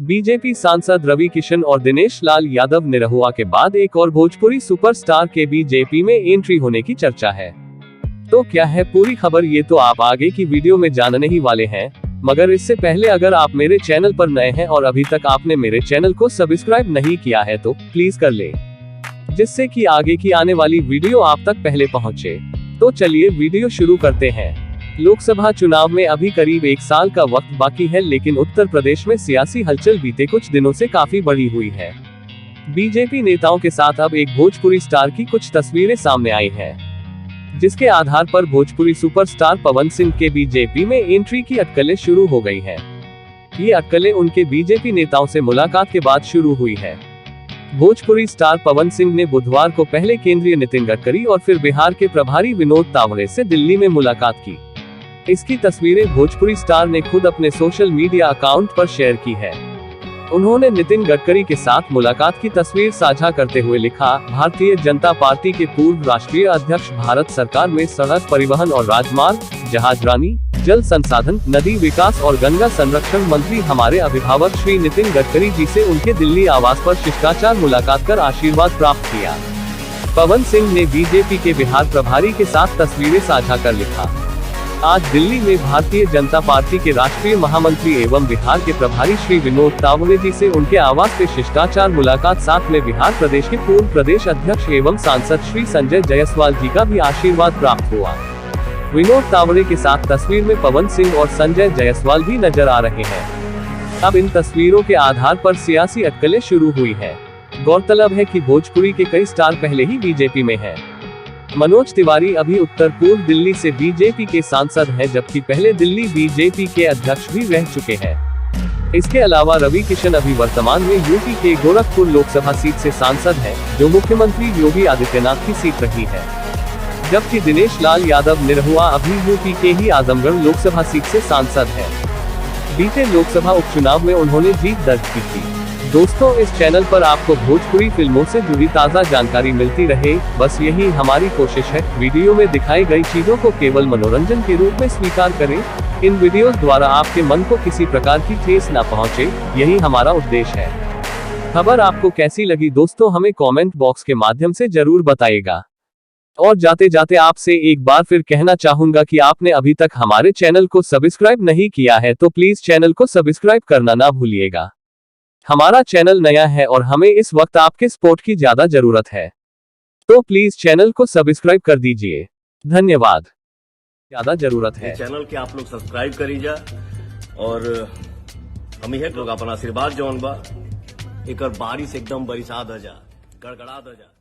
BJP सांसद रवि किशन और दिनेश लाल यादव निरहुआ के बाद एक और भोजपुरी सुपरस्टार के बीजेपी में एंट्री होने की चर्चा है। तो क्या है पूरी खबर, ये तो आप आगे की वीडियो में जानने ही वाले हैं। मगर इससे पहले अगर आप मेरे चैनल पर नए हैं और अभी तक आपने मेरे चैनल को सब्सक्राइब नहीं किया है तो प्लीज कर लें, जिससे कि आगे की आने वाली वीडियो आप तक पहले पहुंचे। तो चलिए वीडियो शुरू करते हैं। लोकसभा चुनाव में अभी करीब एक साल का वक्त बाकी है, लेकिन उत्तर प्रदेश में सियासी हलचल बीते कुछ दिनों से काफी बढ़ी हुई है। बीजेपी नेताओं के साथ अब एक भोजपुरी स्टार की कुछ तस्वीरें सामने आई हैं, जिसके आधार पर भोजपुरी सुपरस्टार पवन सिंह के बीजेपी में एंट्री की अटकलें शुरू हो गई हैं। ये अटकलें उनके बीजेपी नेताओं से मुलाकात के बाद शुरू हुई है। भोजपुरी स्टार पवन सिंह ने बुधवार को पहले केंद्रीय नितिन गडकरी और फिर बिहार के प्रभारी विनोद तावड़े से दिल्ली में मुलाकात की। इसकी तस्वीरें भोजपुरी स्टार ने खुद अपने सोशल मीडिया अकाउंट पर शेयर की है। उन्होंने नितिन गडकरी के साथ मुलाकात की तस्वीर साझा करते हुए लिखा, भारतीय जनता पार्टी के पूर्व राष्ट्रीय अध्यक्ष, भारत सरकार में सड़क परिवहन और राजमार्ग, जहाजरानी, जल संसाधन, नदी विकास और गंगा संरक्षण मंत्री हमारे अभिभावक श्री नितिन गडकरी जी से उनके दिल्ली आवास पर शिष्टाचार मुलाकात कर आशीर्वाद प्राप्त किया। पवन सिंह ने बीजेपी के बिहार प्रभारी के साथ तस्वीरें साझा कर लिखा, आज दिल्ली में भारतीय जनता पार्टी के राष्ट्रीय महामंत्री एवं बिहार के प्रभारी श्री विनोद तावड़े जी से उनके आवास पे शिष्टाचार मुलाकात, साथ में बिहार प्रदेश के पूर्व प्रदेश अध्यक्ष एवं सांसद श्री संजय जायसवाल जी का भी आशीर्वाद प्राप्त हुआ। विनोद तावड़े के साथ तस्वीर में पवन सिंह और संजय जायसवाल भी नजर आ रहे हैं। अब इन तस्वीरों के आधार पर सियासी अटकलें शुरू हुई है। गौरतलब है कि भोजपुरी के कई स्टार पहले ही बीजेपी में हैं। मनोज तिवारी अभी उत्तर पूर्व दिल्ली से बीजेपी के सांसद हैं, जबकि पहले दिल्ली बीजेपी के अध्यक्ष भी रह चुके हैं। इसके अलावा रवि किशन अभी वर्तमान में यूपी के गोरखपुर लोकसभा सीट से सांसद हैं, जो मुख्यमंत्री योगी आदित्यनाथ की सीट रही है। जबकि दिनेश लाल यादव निरहुआ अभी यूपी के ही आजमगढ़ लोकसभा सीट से सांसद हैं। बीते लोकसभा उपचुनाव में उन्होंने जीत दर्ज की थी। दोस्तों, इस चैनल पर आपको भोजपुरी फिल्मों से जुड़ी ताज़ा जानकारी मिलती रहे, बस यही हमारी कोशिश है। वीडियो में दिखाई गई चीजों को केवल मनोरंजन के रूप में स्वीकार करें। इन वीडियोस द्वारा आपके मन को किसी प्रकार की ठेस न पहुंचे, यही हमारा उद्देश्य है। खबर आपको कैसी लगी दोस्तों, हमें कमेंट बॉक्स के माध्यम से जरूर बताइएगा। और जाते जाते आपसे एक बार फिर कहना चाहूंगा कि आपने अभी तक हमारे चैनल को सब्सक्राइब नहीं किया है तो प्लीज चैनल को सब्सक्राइब करना ना भूलिएगा। हमारा चैनल नया है और हमें इस वक्त आपके सपोर्ट की ज्यादा जरूरत है, तो प्लीज चैनल को सब्सक्राइब कर दीजिए। धन्यवाद। ज्यादा जरूरत है चैनल के आप लोग सब्सक्राइब करीजा और हम ही लोग अपना आशीर्वाद जौन बा एक बारिश एकदम बरसात जा, गड़गड़ा जा।